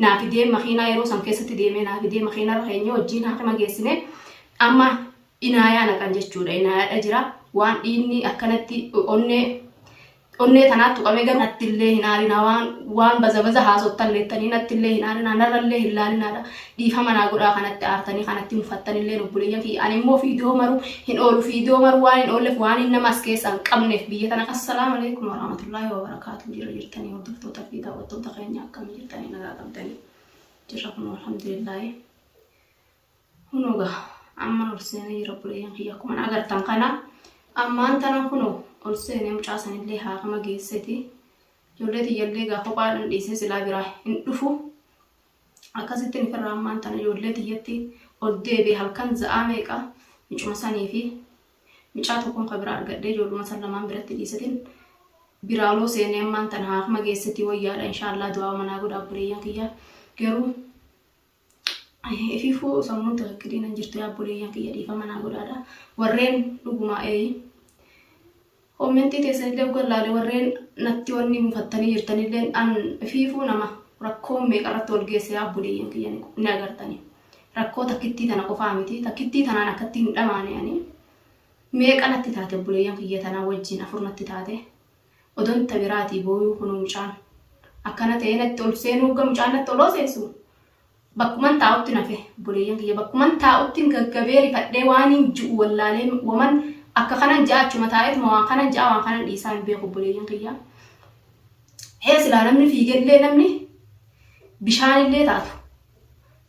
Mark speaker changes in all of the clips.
Speaker 1: naafidee makiinaa yeroo san keessatti deemee naafidee makiinaa irra keenya wajjin haakima geessine amma inaayaa naqan jechuudha. Inaayaadha jira waan dhiinni akkanatti onnee tanaattu qabee gara nattillee hin aarinaa waan baza haasottalleettanii nattillee hin aarinaa narrallee hin laalinaadha. Dhiifama naa godhaa kanatti aartanii kanatti mufattanillee obboleeyyan kiyya. Ani immoo fiidiyoo maruu hin oolu fiidiyoo maruu waan hin oolleef waan hin nama as keessaa hin qabneef biyya tana. Assalaamu alaikum warahmatullaahi wabarakaatuh. Jirtan hordoftoota fi daawwattoota keenya akkamii jirtanii nagaa qabdanii jirra kun alhamdulillaahi. Hunugaa amma ol seenee jira obboleeyyan kiyya akkuma agartan kana ammaan tana kunoo ol seenee mucaa sanillee haakama geesseti. Ijoollee tiyyallee gaafa kophaadhaan dhiisee silaa biraa hin dhufu. Akkasitti nifirraa ammaan tana ijoollee tiyyatti ol deebi'ee halkan za'aa meeqa micuma sanii fi micaa tokkoon kan biraa argadhee ijoolluma san lamaan biratti dhiisetiin biraaloo seenee ammaan tana haakama geesseti wayyaadha. Inshaallah du'aa manaa godhaa obboleeyyan kiyya. Garuu ififuu sammuun tajaajiliin hin jirtu yaa obboleeyyan kiyya dhiifama naa godhaadha. Warreen dhugumaa komentii teessanillee ugallaale warreen natti wanni mufattanii jirtanillee an ififuu nama rakkoo meeqarratti ol geesse yaa obboleeyyan kiyya ni agartani. Rakkoo takkittii tana qofaa miti takkittii tanaan akkatti hin dhamaane ani meeqa natti taate obboleeyyan kiyya tanaa wajjin afur natti taate odoon tabiraatii booyuu kunuu mucaan akkana ta'ee natti ol seenuu ga mucaan natti oloo seessu bakkuman taa'utti nafe obboleeyyan kiyya bakkuman taa'utti gaggabee rifadhee waan hin ji'u wallaalee waman akka kanan ja'a achuma taa'eetuma waan kanan ja'a waan kanan dhiisaa hin beeku obboleeyyan kiyya. Silaa namni fiigellee namni bishaanillee taatu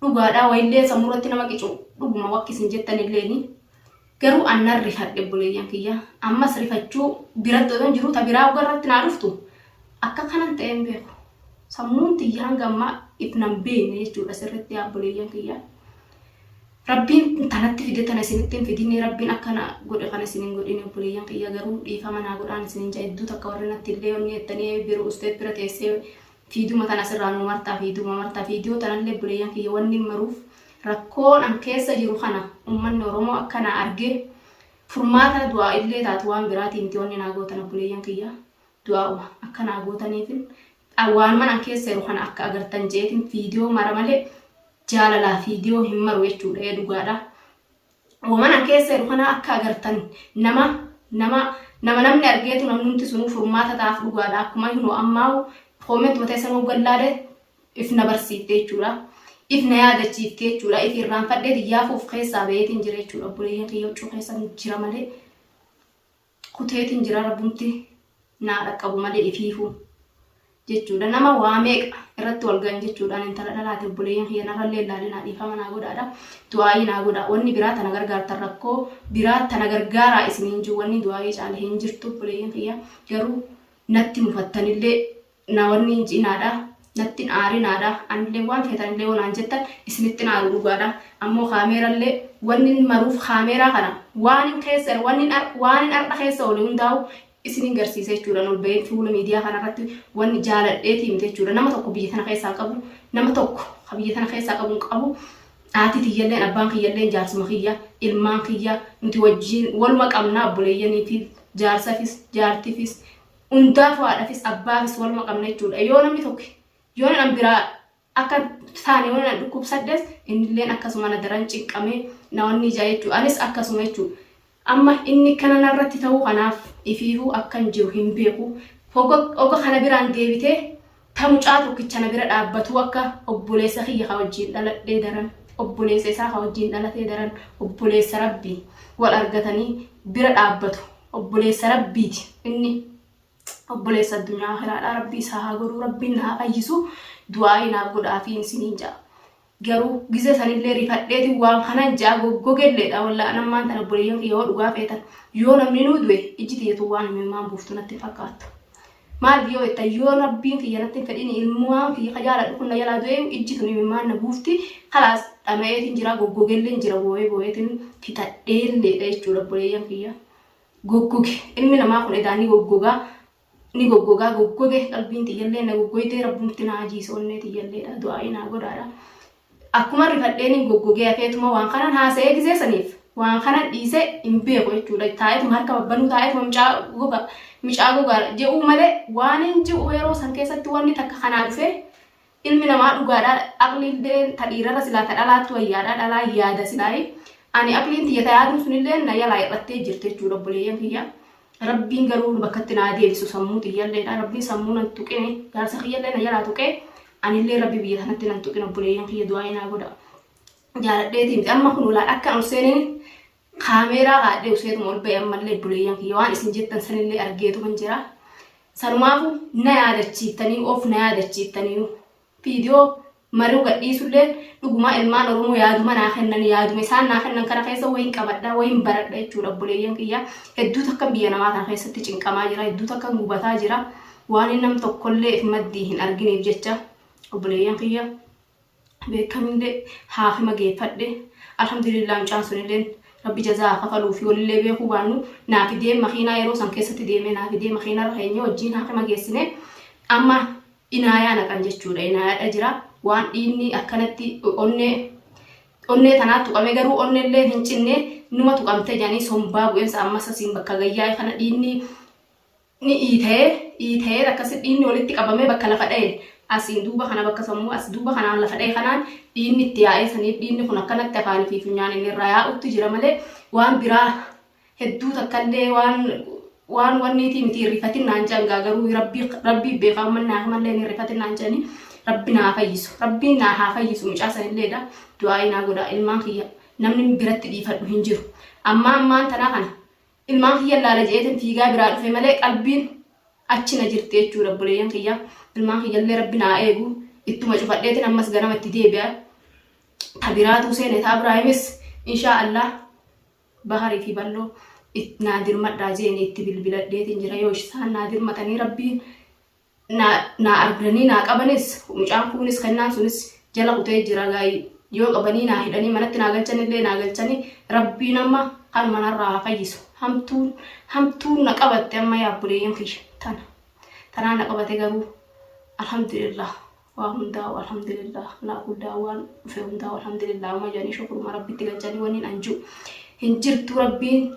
Speaker 1: dhugaadhaa wayillee sammuuratti nama qicu dhuguma wakkisin jettanilleeni garuu annan rifadhe obboleeyyan kiyya. Ammas rifachuu biratti odoon jiru ta biraa ugarratti naa dhuftu akka kanan ta'e hin beeku. Sammuun tiyya hanga ammaa ifnan beekne jechuudha sirriitti yaa obboleeyyan kiyya. Rabbiin tanatti fide tana isinitti hin fidinne rabbiin akkana godhe kana isinin godhine obboleeyyan kiyya. Garuu dhiifama naa godhaan isinin jaa hedduu takka warri natti illee onni jettanii biroo usteet bira teessee fiiduma tana sirraa nu martaa fiiduma martaa fiidiyoo tanallee obboleeyyan kiyya wanni maruuf rakkoon an keessa jiru kana uummanni Oromoo akkana argee furmaata du'aa illee taatu waan biraatiin ti wanni naa gootan obboleeyyan kiyya. Du'aa'uma akka naa gootaniif waan man an keessa jiru kana akka agartan jeetiin fiidiyoo mara malee jaalalaa fiidiyoo hin maru jechuudha dhugaadha. Waan an keessa jiru kana akka agartan namni argeetu namnumti sunuu furmaata taaf dhugaadha. Akkuma hinu ammaa kooment wata isa gallaale ifna barsiifte jechuudha. Ifna yaadachiifte jechuudha. If irraanfadhee diyyaafuuf keessaa baheetiin jira jechuudha obboleeyyan kiyya huccuu keessa jira malee kuteetiin jira rabbumti naa dhaqqabu malee ifiifuu jechuudha. Nama waa meeqa irratti wal gahan jechuudhaan intala dhalaate obboleeyyan kiyya narrallee ilaalinaa dhiifama naa godhaadha. Du'aayii naa godhaa wanni biraa tana gargaartan rakkoo biraa tana gargaaraa isiniin jiru wanni du'aayii caale hin jirtu obboleeyyan kiyya. Garuu natti mufattanillee na wanni hin cinaadha natti aarinaadha anillee waan feetanillee waan jettan isinitti aaru dhugaadha. Ammoo kaameerallee wanni maruuf kaameeraa kana waan keessa waan arqa keessa oole hundaa'u isinin garsiisee jechuudha. Ol bahee fuula miidiyaa kanarratti wanni jaaladheetii miti jechuudha. Nama tokko biyya tana keessaa qabu nama tokko biyya tana keessaa qabu haati tiyyalleen abbaan kiyyalleen jaarsuma kiyya ilmaan kiyya nuti wajjin waluma qabnaa obboleeyyanii fi jaarsafis jaartifis hundaaf haadhafis abbaafis waluma qabna jechuudha. Yoo namni tokko yoo namni biraa akka taane waan na dhukkubsaddes innilleen akkasuma na daran cinqamee na wanni ijaa jechuudha. Anis akkasuma jechuudha. Amma inni kana narratti ta'uu kanaaf ifiifuu akkan jiru hin beeku. Oga kana biraan deebitee ta mucaa tokkicha na bira dhaabbatu akka obboleessa kiyya ka wajjin dhaladhee daran obboleessa isaa ka wajjin dhalatee daran obboleessa rabbii wal argatanii bira dhaabbatu obboleessa rabbiiti inni obboleessa addunyaa hiraadhaa rabbii isaa haa godhuu rabbiin naa fayyisu du'aayii naaf godhaafi isiniin ja'a. Garuu gize sanillee rifadheeti waan kanan jaa goggogelleedha wallaahi nammaan tana obboleeyyan kiyya yoo dhugaa feetan yoo namni nuu du'e ijji tiyyatu waan himimmaan buuftu natti fakkaata. Maal yoo itti yoo rabbiin kiyya natti fedhin ilmuwaan kiyya jaaladhu kun na jalaa du'e ijji tun himimmaan na buufti kalaas dhama'eetiin jira goggogelleen jira boo'eetiin fitadheelleedha jechuudha obboleeyyan kiyya. Goggoge ilmi namaa kun edaa ni goggogaa goggoge qalbiin tiyyallee na goggoytee rabbumti naa jiisonnee tiyyalleedha du'aayii naa godhaadha. Akkuma rifadheen goggogee afeetuma waan kanan haasa'ee gisee saniif waan kanan dhiisee hin beeku jechuudha. Taa'eetuma harka babbanuu taa'eetuma micaa gogaa jedhuu malee waan hin jiru yeroo san keessatti wanni takka kanaa dhufee ilmi namaa dhugaadhaa aqliillee tadhiirarra silaa tadhalaattu wayyaadhaa dhalaa yaada silaayi ani aqliin tiyya yaaduun sunillee na yalaa irrattee jirti jechuudha obboleeyyan kiyya. Rabbiin garuu bakkatti naa deebisu sammuu tiyyalleedha. Rabbiin sammuu nan tuqine jaarsa kiyyallee na jalaa tuqee anillee rabbi biyya kanatti nan tuqine obboleeyyan kiyya du'aa naa godha. Jaaladheetii miti amma kun ulaa akka an seeneen kaameeraa haadhee useetuma ol ba'e ammallee obboleeyyan kiyya waan isin jettan sanillee argeetu kan jira. Sanumaafu na yaadachiiftanii of na yaadachiiftanii viidiyoo mari'u gadhiisullee dhuguma ilmaan Oromoo yaaduma naa kennan yaaduma isaan naa kennan kana keessa wayin qabadhaa wayin baradha jechuudha obboleeyyan kiyya. Hedduu takka biyya namaa kana keessatti cinqamaa jira, hedduu takka gubataa jira. Waan nam tokkollee if maddii hin argineef jecha obboleeyyan kiyya beekamillee haafima geeffadhe. Alhamdulillah mucaan sunillee rabbi jazaa kafaluu fi walillee beekuu baannu naa fidee makiinaa yeroo san keessatti deemee naa fidee makiinaa irra keenya wajjin haafima geessine amma inaayaa naqan jechuudha. Inaayaadha jira waan dhiinni akkanatti onnee tanaatti tuqame garuu onnellee hin cinne numa tuqamte jedhanii sombaa bu'eensa ammas asiin bakka gayyaa kana dhiinni ni iitee akkasi dhiinni walitti qabamee bakka lafa dha'e asiin duuba kana bakka sammuu as duuba kanaan lafa dha'e kanaan dhiinni itti yaa'ee saniif dhiinni kun akkanatti afaanii fi funyaan inni irraa yaa'utti jira malee waan biraa hedduu takkallee waan wanniitii miti rifatin naan jangaa garuu rabbii beekaman naa mallee ni rifatin naan janii rabbi naa fayyisu rabbiin naa haa fayyisu mucaa sanilleedha. Du'aa naa godha ilmaan kiyya namni biratti dhiifadhu hin jiru. Ammaan tanaa kana ilmaan kiyya laala jeetin fiigaa biraa dhufe malee qalbiin achina jirti jechuudha obboleeyyan kiyya. Ilmaan kiyyallee rabbi naa eegu ittuma cufadheetin ammas ganama itti deebi'a. Tabiraatu seene taa Ibraahimis inshaa Allah baharii fi balloo naa dirmadhaa jeeni itti bilbiladheetin jira. Yoo isaan naa dirmatanii rabbiin naa arganii naa qabanis mucaan kunis kennaan sunis jala kutee jira gaayii. Yoo qabanii naa hidhanii manatti naa galchanillee naa galchanii rabbiin amma kan manarraa fayyisu. Hamtuun na qabatte amma yaa obboleeyyan kiyya tanaa na qabate garuu alhamdulillah waa hundaa'u alhamdulillah naa guddaa waan dhufe hundaa'u alhamdulillah amma jedhanii shukuruma rabbitti galchanii waniin anju hin jirtu rabbiin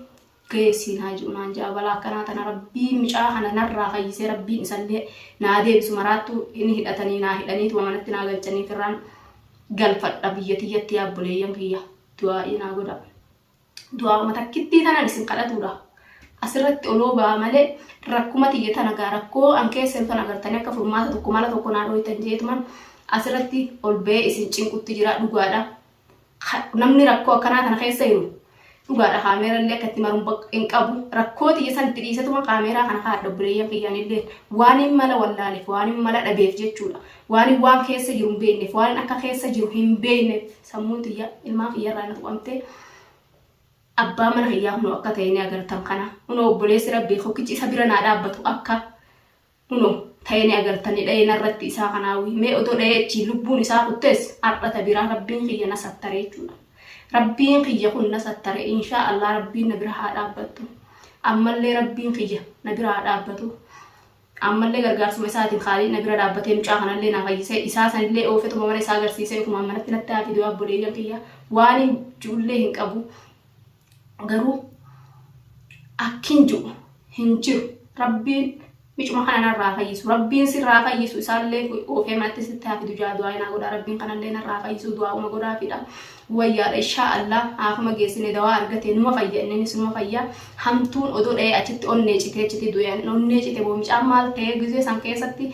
Speaker 1: geessiin haa jiru naan jaa balaa akkanaa tana rabbiin mucaa kana narraa fayyisee rabbiin isallee naa deebisu maraattu inni hidhatanii naa hidhaniitu manatti naa galchanii firraan galfadha biyya tiyyatti yaa obboleeyyan kiyya du'aa naa godha. Du'aa matakkitti tanan isin kadhatudha. Asirratti oloo ba'a malee rakkuma tiyya tana gaa rakkoo an keessa kan agartanii akka furmaata tokko mala tokko naa dhooytan jeetuman asirratti ol ba'ee isin cinqutti jira dhugaadha. Namni rakkoo akkanaa kana keessa jiru dhugaadha kaameeraallee akkatti maruun hin qabu rakkoo tiyya sanitti dhiisatuma kaameeraa kana kaadha obboleeyyan kiyyaanillee waan hin mala wallaaleef waan hin mala dhabeef jechuudha. Waan keessa jiru hin beekneef waan akka keessa jiru hin beekneef sammuun tiyya ilmaan kiyyarraa na tuqamtee abbaa mana kiyyaa hunoo akka ta'e ni agartan kana hunoo obboleessi rabbii hokkichi isa bira naa dhaabbatu akka hunoo ta'e ni agartani dha'ee narratti isaa kanaawwi mee otoo dha'ee achi lubbuun isaa kuttees har'ata biraa rabbiin kiyya na sattare jechuudha. Rabbiin kiyya kun na sattare inshaa Allah rabbiin na bira haa dhaabbattu ammallee rabbiin kiyya na bira haa dhaabbatu ammallee gargaarsuma isaatiin khaalii na bira dhaabbatee mucaa kanallee na fayyisee isaa sanillee oofetuma mana isaa agarsiisee kuma manatti natti haa fiduu obboleeyyan kiyya waan hin jullee hin qabu. Garuu akkin jiru hin jiru rabbiin micuma kana narraa fayyisu rabbiin sirraa fayyisu isaallee oofee manatti sitti haa fidu du'aa naa godha rabbiin kanallee narraa fayyisu du'aa'uma godhaafidha. Wayyaadha inshaa Allah haafuma geessine dawaa argate numa fayya innis numa fayya hamtuun odoo dha'ee achitti onnee citee du'een onnee cite boomicaan maal ta'ee gizee san keessatti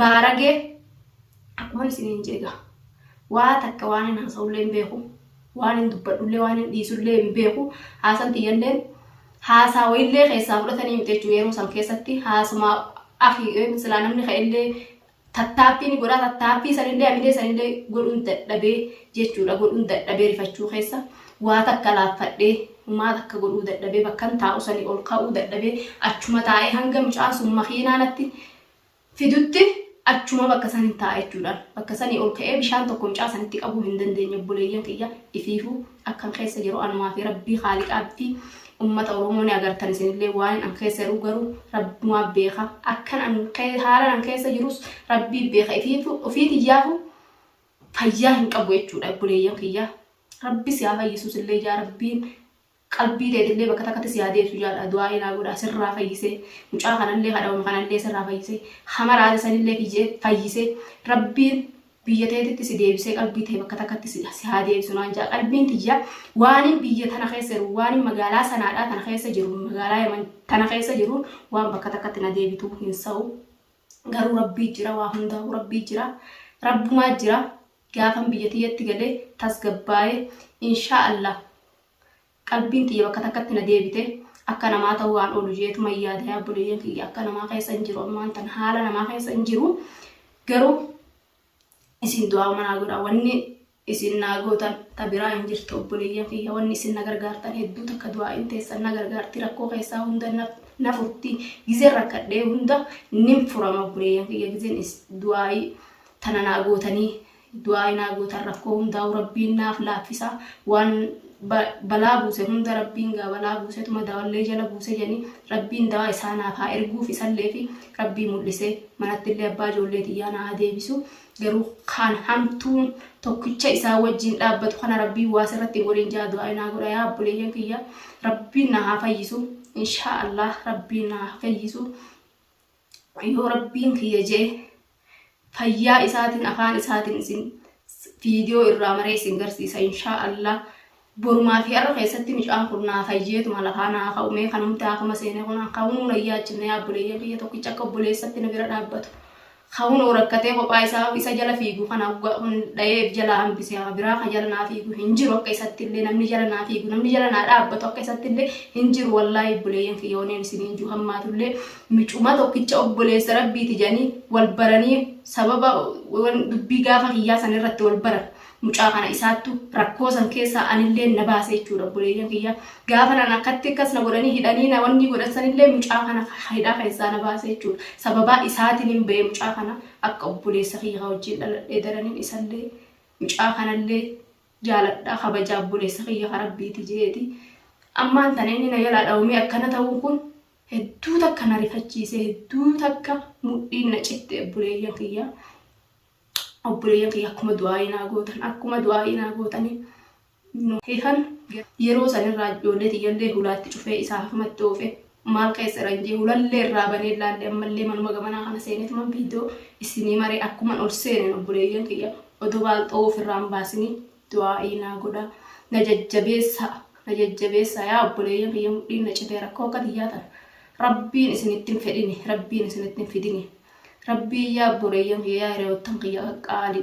Speaker 1: baaragee akkuma isiniin jeega waa takka waan hin haasa'ullee hin beeku. Waan hin dubbadhullee waan hin dhiisullee hin beeku haasan xiyyalleen haasaa wayillee keessaa fudhatanii miti jechuudha. Yeroo san keessatti haasuma akhi silaa namni ka'ellee tattaaffii ni godhaa tattaaffii sanillee amilee sanillee godhuun dadhabee jechuudha. Godhuun dadhabee rifachuu keessa waa takka laaffadhee maa takka godhuu dadhabee bakkan taa'u sanii ol ka'uu dadhabee achuma taa'ee hanga mucaan sun makiinaanatti fidutti achuma bakka sanii taa'e jechuudha. Bakka sanii ol ka'ee bishaan tokko mucaa sanitti qabuu hin dandeenye obboleeyyan kiyya ifiifuu akkan keessa jiru anumaa fi rabbii haaliqaa fi ummata Oromoo ni agartan isinillee waan an keessa jiru garuu rabbumaa beeka akkan haala an keessa jirus rabbii beeka ofiiti iyyaafu fayyaa hin qabu jechuudha obboleeyyan kiyya. Rabbi si haa fayyisuus illee ijaa rabbiin qalbii ta'e bakka takkatti si adeemsu jaala du'aa inaa godha sirraa fayyisee mucaa kanallee kadhamu kanallee sirraa fayyisee hamaraate sanillee fayyisee rabbiin biyya ta'etti si deebisee qalbii ta'e bakka takkatti si adeemsu naan jaa qalbiin tiyya waan biyya tana keessa jiru waan magaalaa sanaadhaa tana keessa jiru magaalaa Yaman tana keessa jiru waan bakka takkatti na deebitu hin sa'u garuu rabbii jira waa hundaa'u rabbii jira rabbumaa jira gaafan biyya tiyyatti galee tasgabbaa'ee inshaallah qalbiin tiyya bakka takkatti na deebite akka namaa ta'uu waan oolu jeetuma yaada yaa buleeyyan kiyya akka namaa keessa hin jiru ammaan tan haala namaa keessa hin jiru garuu isin du'aa manaa godha wanni isin naa gootan tabiraa hin jirtu buleeyyan kiyya wanni isin na gargaartan hedduu takka du'aa hin teessan na gargaarti rakkoo keessaa hunda na furti gizeen rakkadhee hunda nin furama buleeyyan kiyya gizeen du'aa tana naa gootanii du'aa naa gootan rakkoo hundaa'u rabbiin naaf laaffisa waan balaa buuse hunda rabbiin gaa balaa buusetuma dawallee jala buuse jeni rabbiin dawaa isaanaaf haa erguuf isallee fi rabbii mul'isee manattillee abbaa ijoollee xiyyaa naa deebisu garuu kan hamtuun tokkicha isaa wajjin dhaabbatu kana rabbiin waa sirratti godhin jaa du'aa naa godha yaa buleeyyan kiyya rabbiin na haa fayyisu inshaallah rabbiin na haa fayyisu yoo rabbiin kiyya jee fayyaa isaatiin afaan isaatiin isin viidiyoo irraa maree isin garsiisa inshaallah borumaa fi har'a keessatti mucaan kun naa fayyeetuma lafaa naa ka'umee kanumti akkuma seenee kun ka'uun nayyaachifne yaa buleeyyan kiyya tokkicha akka obboleessatti na bira dhaabbatu ka'uun rakkatee kophaa isaa isa jala fiigu kana dha'ee jala hambisee biraa kan jala naa fiigu hin jiru akka isatti illee namni jala naa fiigu namni jala naa dhaabbatu akka isatti illee hin jiru wallaahi buleeyyan kiyya oneen isiniin jiru hammaatullee mucuma tokkicha obboleessa rabbiiti jedhanii wal baranii sababa dubbii gaafa kiyyaa san irratti wal baran mucaa kana isaattu rakkoo san keessaa anillee na baase jechuudha buleeyyan kiyya gaafa nan akkatti akkas na godhanii hidhanii na wanni godhan sanillee mucaa kana hidhaa keessaa na baase jechuudha sababaa isaatiin hin ba'e mucaa kana akka obboleessa kiyya wajjin dhaladhee daraniin isallee mucaa kanallee jaaladhaa kabajaa obboleessa kiyya rabbiiti jeeti ammaan tana inni na jalaa dhawumee akkana ta'uun kun hedduu takka na rifachiise hedduu takka mudhiin na citte buleeyyan kiyya obboleeyyan kiyya akkuma du'aa inaa gootanii heefan yeroo sanirraa ijoollee tiyyallee hulaatti cufee isaaf mattoofe maal keessa ranjee hulallee irraa banee ilaalle ammallee manuma gamanaa kana seenetuma viidiyoo isinii maree akkuman ol seenen obboleeyyan kiyya odoo baalxoo ofirraan baasinii du'aa inaa godha na jajjabeessa yaa obboleeyyan kiyya mudhiin na citee rakkoo akka tiyyaatan rabbiin isinittiin fedhini rabbiin isinittiin fidini rabbii yaa buleeyyan kiyya hiriyoottan kiyya qaqqaali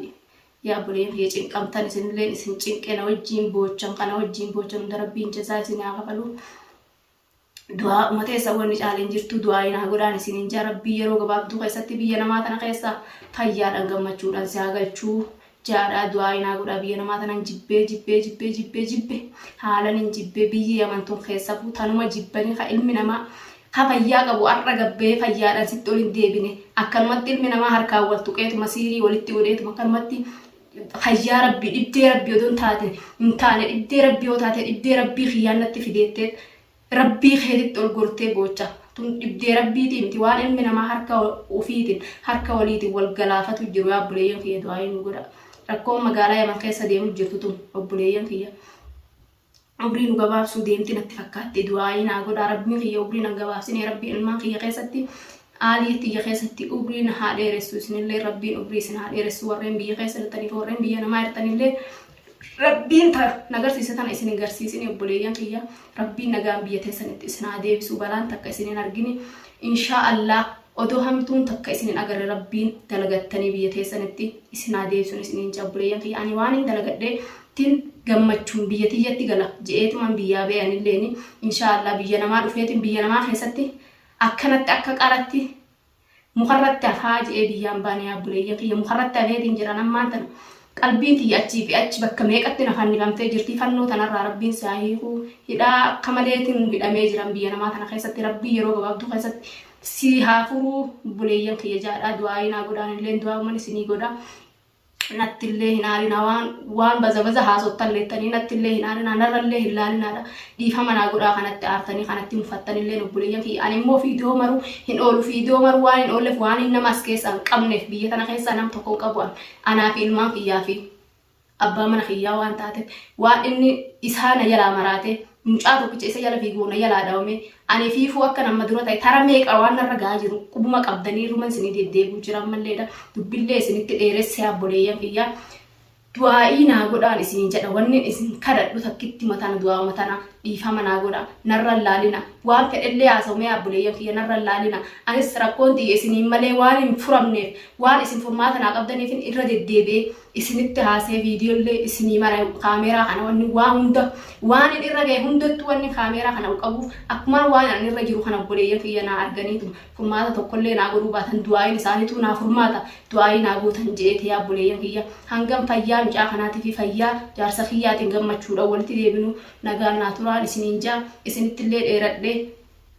Speaker 1: yaa buleeyyan kiyya cinqamtan isinillee isin cinqee na wajjiin boochan kana wajjiin boochan hunda rabbiin jazaa isin haa kafalu du'aa uummata isa wanni caaleen jirtu du'aa inaa godhaan isiniin jaa rabbii yeroo gabaabduu keessatti biyya namaa tana keessa fayyaadhaan gammachuudhaan si haa galchuu jaadhaa du'aa inaa godhaa biyya namaa tanan jibbee haalan hin jibbee biyyi Yamantuun keessa tanuma jibbanii ka ilmi namaa ha fayyaa qabu har'a gabbee fayyaadhaan sitti ol hin deebine akkanumatti ilmi namaa harkaan wal tuqeetuma siirii walitti godheetuma akkanumatti fayyaa rabbii dhibdee rabbii odoo hin taane dhibdee rabbii yoo taate dhibdee rabbii xiyyaannatti fideettee rabbii keetitti ol gortee boocha tun dhibdee rabbiitii miti waan ilmi namaa harka ofiitiin harka waliitiin wal galaafatu jiru yaa obboleeyyan kiyya du'aa inuu godha rakkoon magaalaa Yaman keessa deemu jirtu tun obboleeyyan kiyya umrii nu gabaabsuu deemti natti fakkaatti du'aa inaa godha rabbiin kiyya umrii nan gabaabsine rabbiin ilmaan kiyya keessatti aalii tiyya keessatti umrii na haa dheeressu isinillee rabbiin umrii isin haa dheeressu warreen biyya keessa jirtaniif warreen biyya namaa jirtanillee rabbiin nagarsiisa tana isin garsiisine obboleeyyan kiyya rabbiin nagaan biyya teessanitti isin haa deebisu balaan takka isin hin argine inshaallah odoo hamtuun takka isin hin agarre rabbiin dalagattanii biyya teessanitti isin haa deebisuun isin hin obboleeyyan kiyya ani waan hin dalagadhee tin gammachuun biyya tiyyatti gala je'eetuman biyyaa beeyanilleeni inshaallah biyya namaa dhufeetiin biyya namaa keessatti akkanatti akka qaratti mukarratti hafaa je'ee biyyaan baane yaa obboleeyyan kiyya mukarratti hafeetiin jiran ammaan tana qalbiin tiyya achii fi achi bakka meeqatti na fannifamtee jirti fannoo tanarraa rabbiin saa hiikuu hidhaa akka maleetiin hidhamee jiran biyya namaa tana keessatti rabbii yeroo gabaabduu keessatti si haa furuu obboleeyyan kiyya jaadhaa du'aa inaa godhaanillee du'aa uummanni isinii godhaa nattillee hinaarina waan baza haasottalleettanii nattillee hinaarina narrallee hin laalinaadha dhiifama naa godhaa kanatti aartanii kanatti mufattanillee obboleeyyan kiyya ani immoo viidiyoo maruu hin oolu viidiyoo maruu waan hin oolleef waan hin nama as keessaa hin qabneef biyya tana keessaa nam tokko hin qabu anaa fi ilmaan kiyyaa fi abbaa mana kiyyaa waan taateef waan inni isaa na jalaa maraate mucaa tokkicha isa jala fiiguuna yala daawme ani fiifuu akka nama dura ta'e tara meeqa waan narra gaa jiru qubuma qabdanii ruman isinii deddeebi'u jiran malleedha dubbillee isinitti dheeressee abboleeyyan kiyya du'aa'ii naa godhaan isin jedha wanni isin kadhadhu takkitti mataan du'aa matana dhiifama naa godha narra laalina waan fedhellee haasawmee abboleeyyan kiyya narra laalina anis rakkoon xiyye isiniin malee waan hin furamneef waan isin furmaata naa qabdaniif irra deddeebi'ee isinitti haasee viidiyoollee isinii mara kaameeraa kana wanni waan hunda waan irra ga'e hundattuu wanni kaameeraa kana qabuuf akkuma waan ani irra jiru kana abboleeyyan kiyya naa arganiitu furmaata tokkollee naa godhuu baatan du'aayin isaaniitu naa furmaata du'aayi naa gootan jeetee abboleeyyan kiyya hangam fayyaa mucaa kanaatii fi fayyaa jaarsa kiyyaatiin gammachuudha walitti deebinu nagaan naa turaan isiniin jaa isinittillee dheeradhee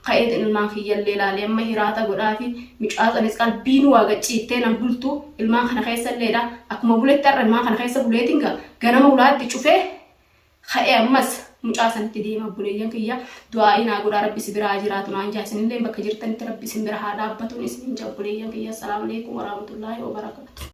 Speaker 1: ka'eet ilmaan kiyyallee ilaalee amma hiraata godhaa fi mucaa sanis qalbiin waa gachiittee nan bultu ilmaan kana keessalleedha akkuma buletti har'a ilmaan kana keessa buleetiin ganama ulaatti cufee ka'ee ammas mucaa sanitti deema abboleeyyan kiyya du'aa'ii naa godhaa rabbi si biraa jiraatu naan jaa isinillee bakka jirtanitti rabbi isin bira haa dhaabbatuun isiniin jaa abboleeyyan kiyya assalaamu alaykum warahmatullaahi wabarakaatu.